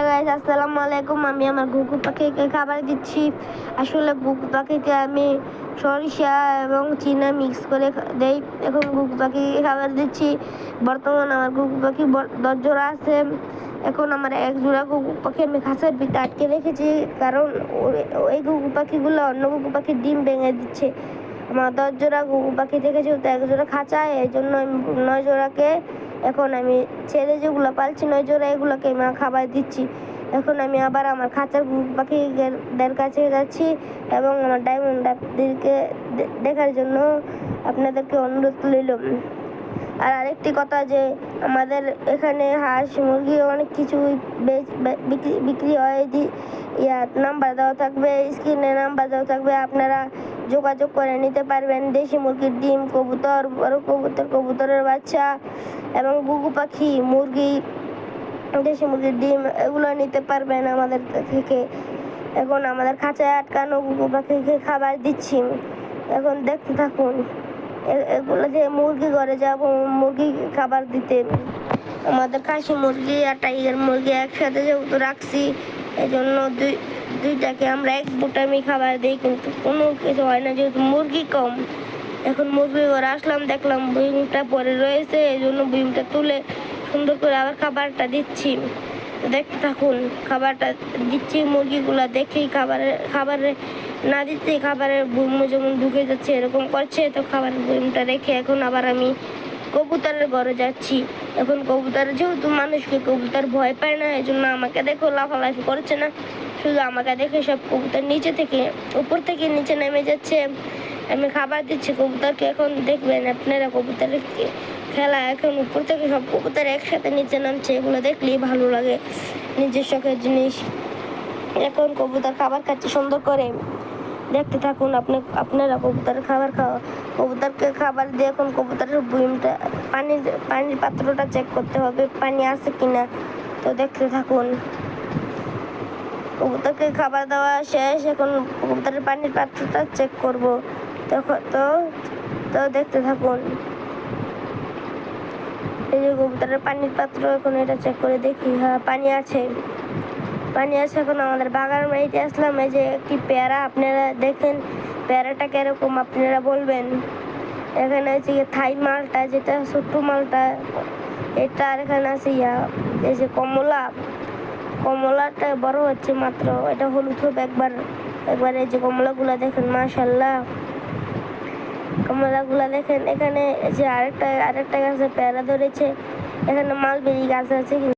Guys, আসসালামু আলাইকুম। আমি আমার ঘুঘু পাখিকে খাবার দিচ্ছি। আসলে ঘুঘু পাখিকে আমি সরিষা এবং চীনা মিক্স করে দেই। এখন ঘুঘু পাখিকে খাবার দিচ্ছি। বর্তমানে আমার ঘুঘু পাখি 10 জোড়া আছে। এখন আমার এক জোড়া ঘুঘু পাখি আমি খাঁচার ভিতরে আটকে রেখেছি, কারণ ওই ঘুঘু পাখিগুলো অন্য ঘুঘু পাখির ডিম ভেঙে দিচ্ছে। আমার 10 জোড়া ঘুঘু পাখি থেকে যেহেতু এক জোড়া খাঁচায়, এই জন্য আমি 9 জোড়াকে এখন আমি ছেড়ে যেগুলো পালছি 9 জোড়া, এগুলোকে আমি খাবার দিচ্ছি। এখন আমি আবার আমার খাঁচার ঘুঘু পাখিদের কাছে যাচ্ছি এবং আমার ডায়মন্ড ডাবদেরকে দেখার জন্য আপনাদেরকে অনুরোধ রইল। আর আরেকটি কথা, যে আমাদের এখানে হাঁস মুরগি অনেক কিছু বিক্রি হয়। নাম্বার দেওয়া থাকবে, স্ক্রিনে নাম্বার দেওয়া থাকবে, আপনারা যোগাযোগ করে নিতে পারবেন। দেশি মুরগির ডিম, কবুতর, বড় কবুতর, কবুতরের বাচ্চা এবং ঘুঘু পাখি, মুরগি, দেশি মুরগির ডিম এগুলো নিতে পারবেন আমাদের থেকে। এখন আমাদের খাঁচায় আটকানো ঘুঘু পাখিকে খাবার দিচ্ছি। এখন দেখতে থাকুন। এগুলো যে মুরগি ঘরে যাব মুরগি খাবার দিতে, আমাদের খাসি মুরগি আর টাইগার মুরগি একসাথে যেহেতু রাখছি, এই জন্য দুইটাকে আমরা এক বুটামি খাবার দিই, কিন্তু কোনো কিছু হয় না যেহেতু মুরগি কম। এখন মুরগি ঘরে আসলাম, দেখলাম বুইমটা পরে রয়েছে, এই জন্য বুইমটা তুলে সুন্দর করে আবার খাবারটা দিচ্ছি। দেখতে থাকুন, খাবারটা দিচ্ছি। মুরগিগুলা দেখেই খাবারে না দিতে খাবারের বুম যেমন ঢুকে যাচ্ছে এরকম করছে, তো খাবারের বুমটা রেখে এখন আবার আমি কবুতরের ঘরে যাচ্ছি। এখন কবুতর যেহেতু মানুষকে কবুতর ভয় পায় না, এই জন্য আমাকে দেখো লাফালাফি করছে না, শুধু আমাকে দেখে সব কবুতর নিচে থেকে উপর থেকে নিচে নেমে যাচ্ছে। আমি খাবার দিচ্ছি কবুতরকে। এখন দেখবেন আপনারা কবুতরের খেলা, এখন উপর থেকে সব কবুতর একসাথে নিচে নামছে, এগুলো দেখলেই ভালো লাগে, নিজের শখের জিনিস। এখন কবুতর খাবার খাচ্ছে সুন্দর করে, দেখতে থাকুন। আপনারা কবুতরের খাবার খাওয়া, কবুতরকে খাবার দিয়ে এখন কবুতরের বুইমটা পানির পাত্রটা চেক করতে হবে পানি আছে কিনা, তো দেখতে থাকুন। কবুতরকে খাবার দেওয়া শেষ, এখন কবুতরের পানির পাত্রটা চেক করব, তো দেখতে থাকুন। এই যে কবুতরের পানির পাত্র, এখন এটা চেক করে দেখি, হ্যাঁ পানি আছে। এখন আমাদের বাগান বাড়িতে আসলাম। এই যে একটি পেয়ারা, আপনারা দেখেন পেয়ারাটা কিরকম আপনারা বলবেন। এখানে আছে থাই মালটা, যেটা ছোট্ট মালটা এটা, আর এখানে আছে এই যে কমলাটা বড় হচ্ছে মাত্র, এটা হলুদ হবে একবার। এই যে কমলাগুলা দেখেন, মাশাআল্লাহ কমলাগুলা দেখেন। এখানে যে আরেকটা গাছে পেয়ারা ধরেছে, এখানে মালবেরি গাছ আছে।